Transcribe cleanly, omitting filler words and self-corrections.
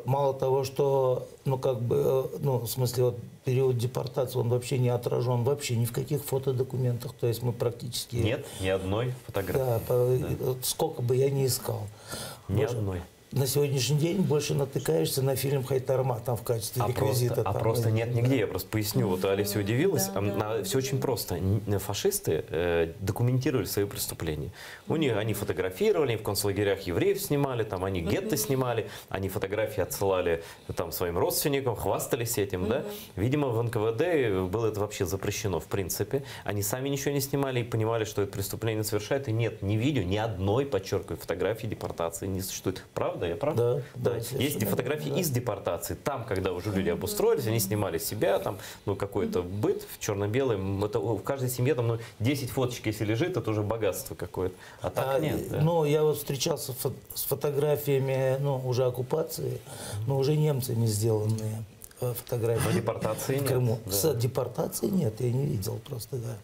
мало того, что, ну, как бы, ну, в смысле, вот, период депортации, он вообще не отражен вообще ни в каких фотодокументах. То есть мы практически... Нет, ни одной фотографии. Да, вот сколько бы я ни искал. Ни одной. На сегодняшний день больше натыкаешься на фильм Хайтарма там в качестве реквизита. Просто нет нигде. Я просто поясню. Вот Олеся удивилась. Все очень просто. Фашисты документировали свои преступления. Они фотографировали, в концлагерях евреев снимали, там они гетто снимали, они фотографии отсылали там своим родственникам, хвастались этим, да. Видимо, в НКВД было это вообще запрещено в принципе. Они сами ничего не снимали и понимали, что это преступление совершают. И нет ни видео, ни одной, подчеркиваю, фотографии депортации не существует. Правда? Я прав? Да, Есть фотографии из депортации. Там, когда уже люди обустроились, они снимали себя, там, ну, какой-то быт в черно-белом. Это в каждой семье там, ну, 10 фоточек, если лежит, это уже богатство какое-то. А так нет. Да. Ну, я вот встречался с фотографиями, ну, уже оккупации, но уже немцами сделанные фотографии. Но депортации в Крыму. нет. С депортацией нет, я не видел просто, да.